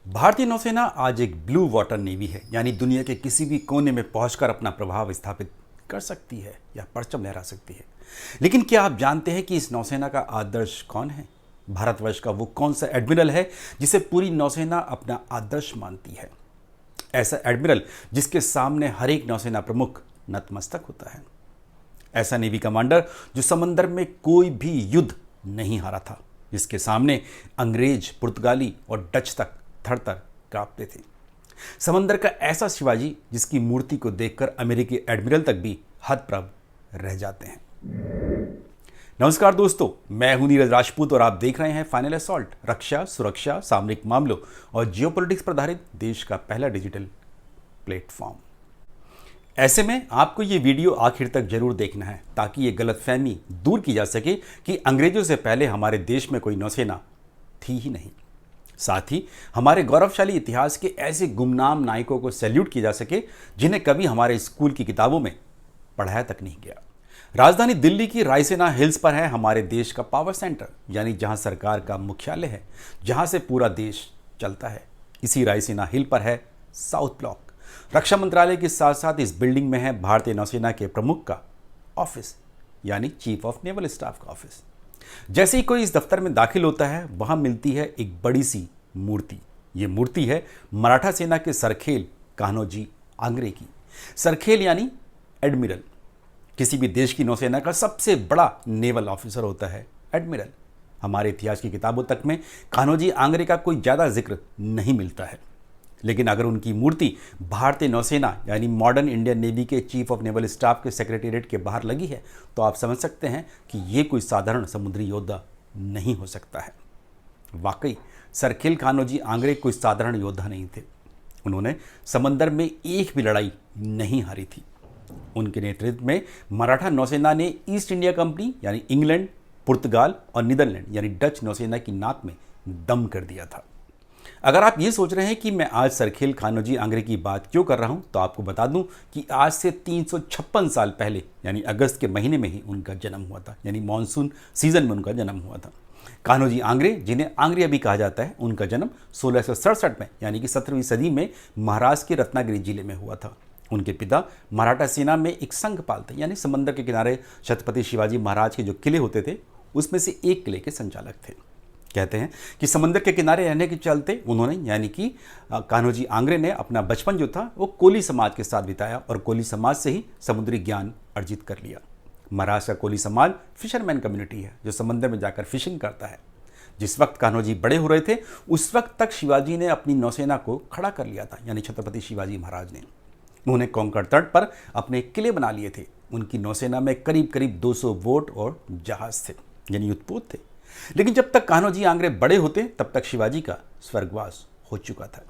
भारतीय नौसेना आज एक ब्लू वाटर नेवी है, यानी दुनिया के किसी भी कोने में पहुंचकर अपना प्रभाव स्थापित कर सकती है या परचम लहरा सकती है। लेकिन क्या आप जानते हैं कि इस नौसेना का आदर्श कौन है? भारतवर्ष का वो कौन सा एडमिरल है जिसे पूरी नौसेना अपना आदर्श मानती है? ऐसा एडमिरल जिसके सामने हर एक नौसेना प्रमुख नतमस्तक होता है। ऐसा नेवी कमांडर जो समंदर में कोई भी युद्ध नहीं हारा था, जिसके सामने अंग्रेज, पुर्तगाली और डच तक थर-थर कांपते थे। समंदर का ऐसा शिवाजी जिसकी मूर्ति को देखकर अमेरिकी एडमिरल तक भी हतप्रभ रह जाते हैं। नमस्कार दोस्तों, मैं हूं नीरज राजपूत और आप देख रहे हैं फाइनल असॉल्ट, रक्षा, सुरक्षा, सामरिक मामलों और जियोपॉलिटिक्स पर आधारित देश का पहला डिजिटल प्लेटफॉर्म। ऐसे में आपको ये वीडियो आखिर तक जरूर देखना है ताकि ये गलतफहमी दूर की जा सके कि अंग्रेजों से पहले हमारे देश में कोई नौसेना थी ही नहीं। साथ ही हमारे गौरवशाली इतिहास के ऐसे गुमनाम नायकों को सैल्यूट किया जा सके जिन्हें कभी हमारे स्कूल की किताबों में पढ़ाया तक नहीं गया। राजधानी दिल्ली की रायसीना हिल्स पर है हमारे देश का पावर सेंटर, यानी जहां सरकार का मुख्यालय है, जहां से पूरा देश चलता है। इसी रायसीना हिल पर है साउथ ब्लॉक। रक्षा मंत्रालय के साथ साथ इस बिल्डिंग में है भारतीय नौसेना के प्रमुख का ऑफिस, यानी चीफ ऑफ नेवल स्टाफ का ऑफिस। जैसे ही कोई इस दफ्तर में दाखिल होता है, वहां मिलती है एक बड़ी सी मूर्ति। ये मूर्ति है मराठा सेना के सरखेल कान्होजी आंग्रे की। सरखेल यानी एडमिरल। किसी भी देश की नौसेना का सबसे बड़ा नेवल ऑफिसर होता है एडमिरल। हमारे इतिहास की किताबों तक में कान्होजी आंग्रे का कोई ज़्यादा जिक्र नहीं मिलता है, लेकिन अगर उनकी मूर्ति भारतीय नौसेना यानी मॉडर्न इंडियन नेवी के चीफ ऑफ नेवल स्टाफ के सेक्रेटेरिएट के बाहर लगी है तो आप समझ सकते हैं कि ये कोई साधारण समुद्री योद्धा नहीं हो सकता है। वाकई सरखेल कान्होजी आंग्रे कोई साधारण योद्धा नहीं थे। उन्होंने समंदर में एक भी लड़ाई नहीं हारी थी। उनके नेतृत्व में मराठा नौसेना ने ईस्ट इंडिया कंपनी यानी इंग्लैंड, पुर्तगाल और नीदरलैंड यानी डच नौसेना की नाक में दम कर दिया था। अगर आप ये सोच रहे हैं कि मैं आज सरखेल कान्होजी आंग्रे की बात क्यों कर रहा हूं, तो आपको बता दूं कि आज से 356 साल पहले यानी अगस्त के महीने में ही उनका जन्म हुआ था, यानी मानसून सीजन में उनका जन्म हुआ था। कान्होजी आंग्रे, जिन्हें आंग्रिया भी कहा जाता है, उनका जन्म 1667 में यानी कि 17वीं सदी में महाराष्ट्र के रत्नागिरी जिले में हुआ था। उनके पिता मराठा सेना में एक संघपाल थे, यानी समंदर के किनारे छत्रपति शिवाजी महाराज के जो किले होते थे उसमें से एक किले के संचालक थे। कहते हैं कि समंदर के किनारे रहने के चलते उन्होंने यानी कि कान्होजी आंग्रे ने अपना बचपन जो था वो कोली समाज के साथ बिताया और कोली समाज से ही समुद्री ज्ञान अर्जित कर लिया। महाराष्ट्र का कोली समाज फिशरमैन कम्युनिटी है जो समंदर में जाकर फिशिंग करता है। जिस वक्त कान्होजी बड़े हो रहे थे उस वक्त तक शिवाजी ने अपनी नौसेना को खड़ा कर लिया था, यानी छत्रपति शिवाजी महाराज ने। उन्होंने कोंकण तट पर अपने किले बना लिए थे। उनकी नौसेना में करीब करीब 200 बोट और जहाज थे, यानी युद्धपोत थे। लेकिन जब तक कान्होजी आंग्रे बड़े होते तब तक शिवाजी का स्वर्गवास हो चुका था।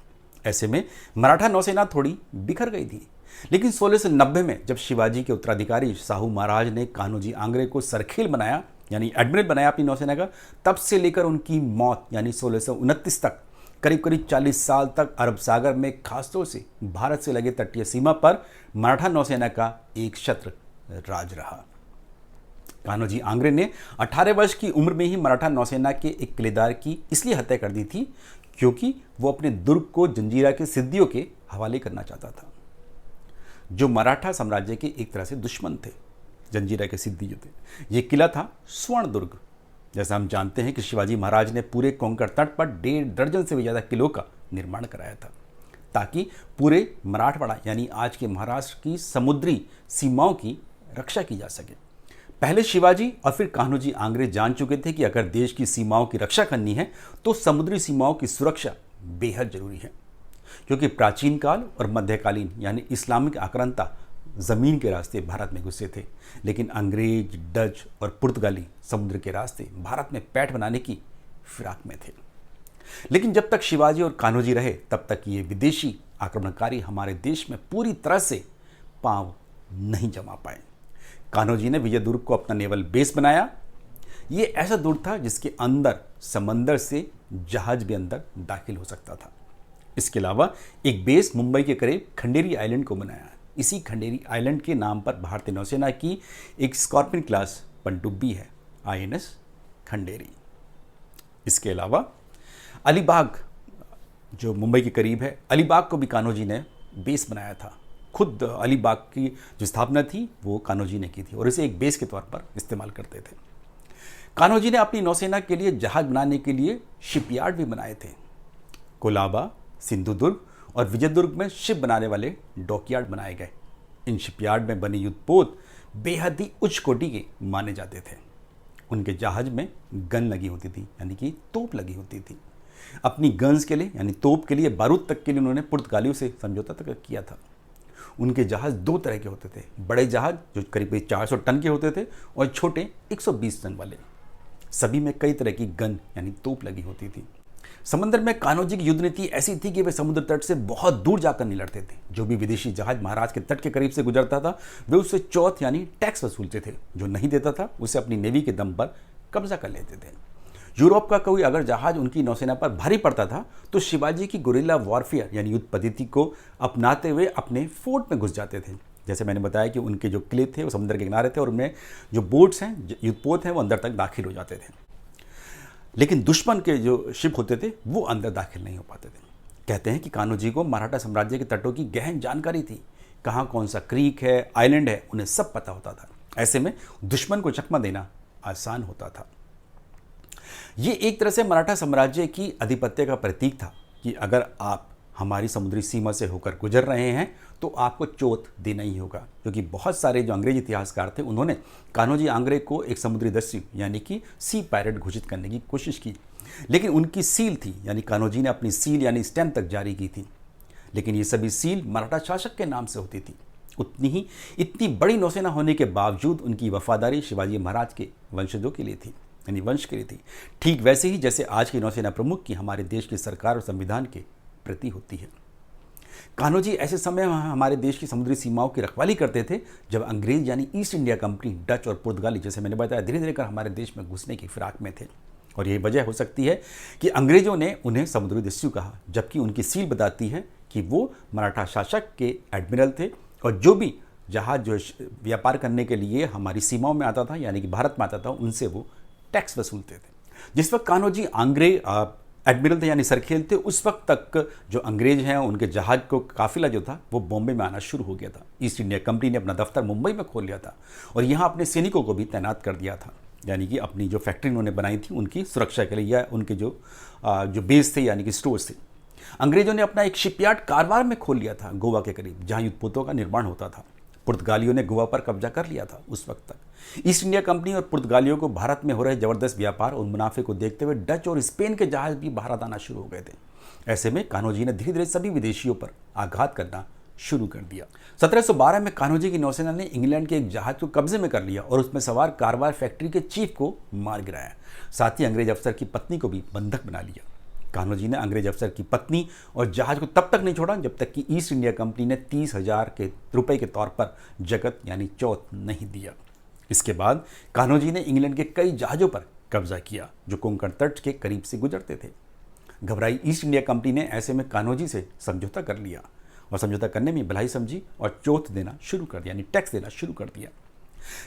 ऐसे में मराठा नौसेना थोड़ी बिखर गई थी। लेकिन 1690 में जब शिवाजी के उत्तराधिकारी साहू महाराज ने कान्होजी आंग्रे को सरखेल बनाया यानी एडमिरल बनाया अपनी नौसेना का, तब से लेकर उनकी मौत यानी 1629 तक करीब करीब 40 साल तक अरब सागर में, खासतौर से भारत से लगे तटीय सीमा पर मराठा नौसेना का एक छत्र राज रहा। कान्होजी आंग्रे ने 18 वर्ष की उम्र में ही मराठा नौसेना के एक किलेदार की इसलिए हत्या कर दी थी क्योंकि वो अपने दुर्ग को जंजीरा के सिद्दियों के हवाले करना चाहता था, जो मराठा साम्राज्य के एक तरह से दुश्मन थे। जंजीरा के सिद्दी जो थे, ये किला था स्वर्ण दुर्ग। जैसा हम जानते हैं कि शिवाजी महाराज ने पूरे कोंकण तट पर 1.5 दर्जन से भी ज़्यादा किलों का निर्माण कराया था ताकि पूरे मराठवाड़ा यानी आज के महाराष्ट्र की समुद्री सीमाओं की रक्षा की जा सके। पहले शिवाजी और फिर कान्होजी आंग्रे जान चुके थे कि अगर देश की सीमाओं की रक्षा करनी है तो समुद्री सीमाओं की सुरक्षा बेहद जरूरी है, क्योंकि प्राचीन काल और मध्यकालीन यानी इस्लामिक आक्रांता ज़मीन के रास्ते भारत में घुसे थे, लेकिन अंग्रेज, डच और पुर्तगाली समुद्र के रास्ते भारत में पैठ बनाने की फिराक में थे। लेकिन जब तक शिवाजी और कान्होजी रहे तब तक ये विदेशी आक्रमणकारी हमारे देश में पूरी तरह से पांव नहीं जमा पाए। कान्होजी ने विजय दुर्ग को अपना नेवल बेस बनाया। ये ऐसा दुर्ग था जिसके अंदर समंदर से जहाज भी अंदर दाखिल हो सकता था। इसके अलावा एक बेस मुंबई के करीब खंडेरी आइलैंड को बनाया। इसी खंडेरी आइलैंड के नाम पर भारतीय नौसेना की एक स्कॉर्पियन क्लास पनडुब्बी है, INS खंडेरी। इसके अलीबाग जो मुंबई के करीब है। अलीबाग को भी कान्होजी ने बेस बनाया था। खुद अलीबाग की जो स्थापना थी वो कान्होजी ने की थी और इसे एक बेस के तौर पर इस्तेमाल करते थे। कान्होजी ने अपनी नौसेना के लिए जहाज बनाने के लिए शिपयार्ड भी बनाए थे। कोलाबा, सिंधुदुर्ग और विजयदुर्ग में शिप बनाने वाले डॉकयार्ड बनाए गए। इन शिपयार्ड में बने युद्धपोत बेहद ही उच्च कोटि के माने जाते थे। उनके जहाज में गन लगी होती थी, यानी कि तोप लगी होती थी। अपनी गन्स के लिए यानी तोप के लिए बारूद तक के लिए उन्होंने पुर्तगालियों से समझौता तक किया था। उनके जहाज दो तरह के होते थे, बड़े जहाज जो करीब 400 टन के होते थे और छोटे 120 टन वाले। सभी में कई तरह की गन यानी तोप लगी होती थी। समंदर में कान्होजी की युद्ध नीति ऐसी थी कि वे समुद्र तट से बहुत दूर जाकर नहीं लड़ते थे। जो भी विदेशी जहाज महाराज के तट के करीब से गुजरता था वे उससे चौथ यानी टैक्स वसूलते थे। जो नहीं देता था उसे अपनी नेवी के दम पर कब्जा कर लेते थे। यूरोप का कोई अगर जहाज उनकी नौसेना पर भारी पड़ता था तो शिवाजी की गुरिल्ला वॉरफेयर यानी युद्ध पद्धति को अपनाते हुए अपने फोर्ट में घुस जाते थे। जैसे मैंने बताया कि उनके जो किले थे वो समुद्र के किनारे थे और उनमें जो बोट्स हैं, युद्धपोत हैं, वो अंदर तक दाखिल हो जाते थे। लेकिन दुश्मन के जो शिप होते थे वो अंदर दाखिल नहीं हो पाते थे। कहते हैं कि कान्होजी को मराठा साम्राज्य के तटों की गहन जानकारी थी। कहाँ कौन सा क्रीक है, आइलैंड है, उन्हें सब पता होता था। ऐसे में दुश्मन को चकमा देना आसान होता था। ये एक तरह से मराठा साम्राज्य की आधिपत्य का प्रतीक था कि अगर आप हमारी समुद्री सीमा से होकर गुजर रहे हैं तो आपको चोट देना ही होगा। क्योंकि बहुत सारे जो अंग्रेज इतिहासकार थे उन्होंने कान्होजी आंग्रे को एक समुद्री दस्यु यानी कि सी पायरेट घोषित करने की कोशिश की, लेकिन उनकी सील थी यानी कान्होजी ने अपनी सील यानी स्टैम्प तक जारी की थी। लेकिन ये सभी सील मराठा शासक के नाम से होती थी। इतनी बड़ी नौसेना होने के बावजूद उनकी वफादारी शिवाजी महाराज के वंशजों के लिए थी, यानी वंश के लिए थी। ठीक वैसे ही जैसे आज की नौसेना प्रमुख की हमारे देश की सरकार और संविधान के प्रति होती है। कान्होजी ऐसे समय हमारे देश की समुद्री सीमाओं की रखवाली करते थे जब अंग्रेज यानी ईस्ट इंडिया कंपनी, डच और पुर्तगाली जैसे मैंने बताया धीरे धीरे कर हमारे देश में घुसने की फिराक में थे। और यही वजह हो सकती है कि अंग्रेजों ने उन्हें समुद्री दस्यु कहा, जबकि उनकी सील बताती है कि वो मराठा शासक के एडमिरल थे और जो भी जहाज जो व्यापार करने के लिए हमारी सीमाओं में आता था यानी कि भारत में आता था उनसे वो टैक्स वसूलते थे। जिस वक्त कान्होजी आंग्रे एडमिरल थे यानी सरखेल थे, उस वक्त तक जो अंग्रेज हैं उनके जहाज को काफिला जो था वो बॉम्बे में आना शुरू हो गया था। ईस्ट इंडिया कंपनी ने अपना दफ्तर मुंबई में खोल लिया था और यहाँ अपने सैनिकों को भी तैनात कर दिया था, यानी कि अपनी जो फैक्ट्री उन्होंने बनाई थी उनकी सुरक्षा के लिए या उनके जो बेस थे यानी कि स्टोर्स थे। अंग्रेजों ने अपना एक शिपयार्ड कारवार में खोल लिया था गोवा के करीब, जहाँ युद्धपोतों का निर्माण होता था। पुर्तगालियों ने गोवा पर कब्जा कर लिया था उस वक्त तक। ईस्ट इंडिया कंपनी और पुर्तगालियों को भारत में हो रहे जबरदस्त व्यापार और मुनाफे को देखते हुए डच और स्पेन के जहाज भी भारत आना शुरू हो गए थे। ऐसे में कान्होजी ने धीरे धीरे सभी विदेशियों पर आघात करना शुरू कर दिया। 1712 में कान्होजी की नौसेना ने इंग्लैंड के एक जहाज को कब्जे में कर लिया और उसमें सवार कारवार फैक्ट्री के चीफ को मार गिराया। साथ ही अंग्रेज अफसर की पत्नी को भी बंधक बना लिया। कान्होजी ने अंग्रेज अफसर की पत्नी और जहाज को तब तक नहीं छोड़ा जब तक कि ईस्ट इंडिया कंपनी ने 30,000 रुपए के तौर पर जगत यानी चौथ नहीं दिया। इसके बाद कान्होजी ने इंग्लैंड के कई जहाज़ों पर कब्जा किया जो कोंकण तट के करीब से गुजरते थे। घबराई ईस्ट इंडिया कंपनी ने ऐसे में कान्होजी से समझौता कर लिया और समझौता करने में भलाई समझी और चौथ देना शुरू कर दिया यानी टैक्स देना शुरू कर दिया।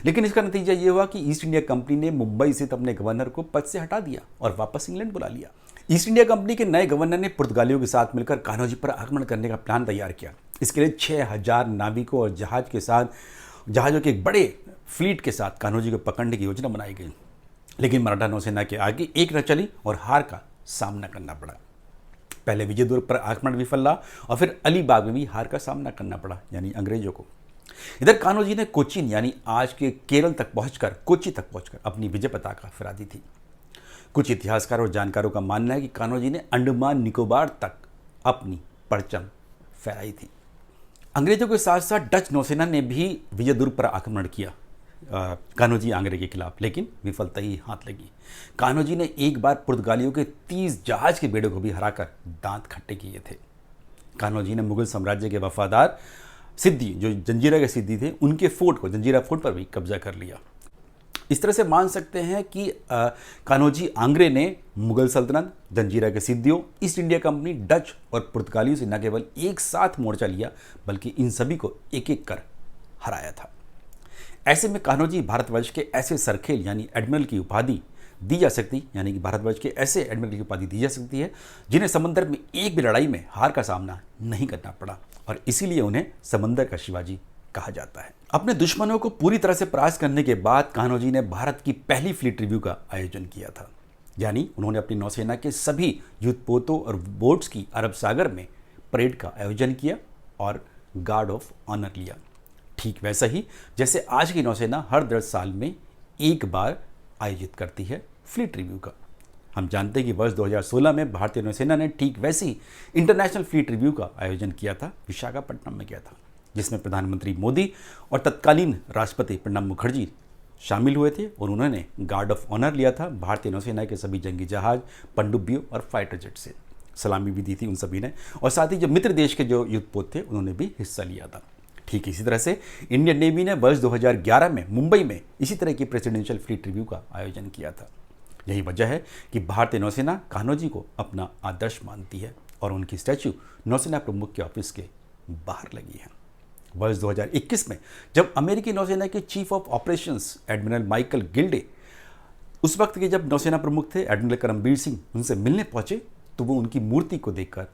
लेकिन इसका नतीजा ये हुआ कि ईस्ट इंडिया कंपनी ने मुंबई स्थित अपने गवर्नर को पद से हटा दिया और वापस इंग्लैंड बुला लिया। ईस्ट इंडिया कंपनी के नए गवर्नर ने पुर्तगालियों के साथ मिलकर कान्होजी पर आक्रमण करने का प्लान तैयार किया। इसके लिए 6,000 नाविकों और जहाज़ों के एक बड़े फ्लीट के साथ कान्होजी को पकड़ने की योजना बनाई गई। लेकिन मराठा नौसेना के आगे एक न चली और हार का सामना करना पड़ा। पहले विजयदुर्ग पर आक्रमण विफल रहा और फिर अलीबाग में भी हार का सामना करना पड़ा यानी अंग्रेजों को। इधर कान्होजी ने कोचीन यानी आज के केरल तक पहुंचकर कोच्चि तक पहुंचकर अपनी विजय पताका फहरा दी थी। कुछ इतिहासकारों और जानकारों का मानना है कि कान्होजी ने अंडमान निकोबार तक अपनी परचम फहराई थी। अंग्रेजों के साथ साथ डच नौसेना ने भी विजयदुर्ग पर आक्रमण किया कान्होजी आंग्रे के खिलाफ, लेकिन विफलता ही हाथ लगी। कान्होजी ने एक बार पुर्तगालियों के 30 जहाज के बेड़ों को भी हराकर दांत खट्टे किए थे। कान्होजी ने मुगल साम्राज्य के वफादार सिद्दी जो जंजीरा के सिद्दी थे उनके फोर्ट को जंजीरा फोर्ट पर भी कब्जा कर लिया। इस तरह से मान सकते हैं कि कान्होजी आंग्रे ने मुगल सल्तनत, जंजीरा के सिद्दियों, ईस्ट इंडिया कंपनी, डच और पुर्तगालियों से न केवल एक साथ मोर्चा लिया बल्कि इन सभी को एक एक कर हराया था। ऐसे में कान्होजी भारतवर्ष के ऐसे सरखेल यानी एडमिरल की उपाधि दी जा सकती, यानी कि भारतवर्ष के ऐसे एडमिरल की उपाधि दी जा सकती है जिन्हें समंदर में एक भी लड़ाई में हार का सामना नहीं करना पड़ा, और इसीलिए उन्हें समंदर का शिवाजी कहा जाता है। अपने दुश्मनों को पूरी तरह से परास्त करने के बाद कान्होजी ने भारत की पहली फ्लीट रिव्यू का आयोजन किया था, यानी उन्होंने अपनी नौसेना के सभी युद्धपोतों और बोट्स की अरब सागर में परेड का आयोजन किया और गार्ड ऑफ ऑनर लिया। ठीक वैसा ही जैसे आज की नौसेना हर 10 साल में एक बार आयोजित करती है फ्लीट रिव्यू का। हम जानते हैं कि वर्ष 2016 में भारतीय नौसेना ने ठीक वैसे ही इंटरनेशनल फ्लीट रिव्यू का आयोजन किया था, विशाखापट्टनम में किया था, जिसमें प्रधानमंत्री मोदी और तत्कालीन राष्ट्रपति प्रणब मुखर्जी शामिल हुए थे और उन्होंने गार्ड ऑफ ऑनर लिया था भारतीय नौसेना के सभी जंगी जहाज, पनडुब्बियों और फाइटर जेट से। सलामी भी दी थी उन सभी ने, और साथ ही जो मित्र देश के जो युद्धपोत थे उन्होंने भी हिस्सा लिया था। ठीक इसी तरह से इंडियन नेवी ने वर्ष 2011 में मुंबई में इसी तरह की प्रेसिडेंशियल फ्लीट रिव्यू का आयोजन किया था। यही वजह है कि भारतीय नौसेना कान्होजी को अपना आदर्श मानती है और उनकी स्टैच्यू नौसेना प्रमुख के ऑफिस के बाहर लगी है। वर्ष 2021 में जब अमेरिकी नौसेना के chief of operations admiral Michael Gilday, उस वक्त के जब नौसेना प्रमुख थे एडमिरल करमबीर सिंह, उनसे मिलने पहुंचे तो वो उनकी मूर्ति को देखकर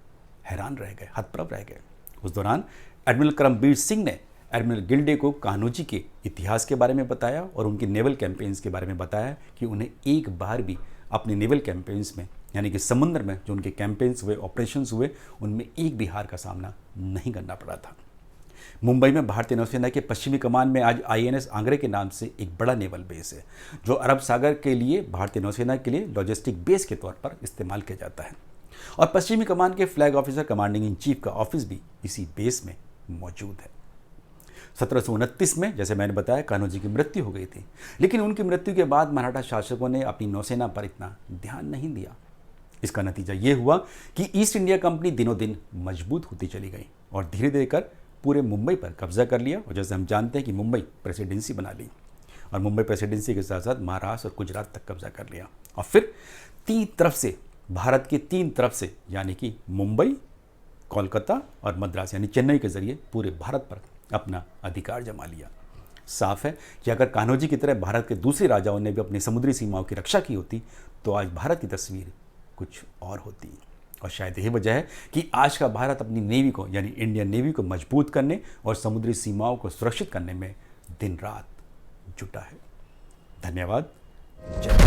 हैरान रह गए, हतप्रभ रह गए। उस दौरान एडमिरल करमबीर सिंह ने एडमिरल गिल्डे को कान्होजी के इतिहास के बारे में बताया और उनकी नेवल कैंपेन्स के बारे में बताया कि उन्हें एक बार भी अपने नेवल कैंपेन्स में, यानी कि समुद्र में जो उनके कैंपेन्स हुए, ऑपरेशंस हुए, उनमें एक भी हार का सामना नहीं करना पड़ा था। मुंबई में भारतीय नौसेना के पश्चिमी कमान में आज INS आंग्रे के नाम से एक बड़ा नेवल बेस है, जो अरब सागर के लिए भारतीय नौसेना के लिए लॉजिस्टिक बेस के तौर पर इस्तेमाल किया जाता है। और पश्चिमी कमान के flag officer commanding in chief का ऑफिस भी इसी बेस में मौजूद है। 1729 में, जैसे मैंने बताया, कान्होजी की मृत्यु हो गई थी, लेकिन उनकी मृत्यु के बाद मराठा शासकों ने अपनी नौसेना पर इतना ध्यान नहीं दिया। इसका नतीजा ये हुआ कि ईस्ट इंडिया कंपनी दिनों दिन मजबूत होती चली गई और धीरे धीरे कर पूरे मुंबई पर कब्जा कर लिया, और जैसे हम जानते हैं कि मुंबई प्रेसिडेंसी बना ली, और मुंबई प्रेसिडेंसी के साथ साथ महाराष्ट्र और गुजरात तक कब्जा कर लिया, और फिर तीन तरफ से, भारत के तीन तरफ से, यानी कि मुंबई, कोलकाता और मद्रास यानी चेन्नई के जरिए पूरे भारत पर अपना अधिकार जमा लिया। साफ है कि अगर कान्होजी की तरह भारत के दूसरे राजाओं ने भी अपनी समुद्री सीमाओं की रक्षा की होती तो आज भारत की तस्वीर कुछ और होती। और शायद यही वजह है कि आज का भारत अपनी नेवी को, यानी इंडियन नेवी को मजबूत करने और समुद्री सीमाओं को सुरक्षित करने में दिन रात जुटा है। धन्यवाद। जय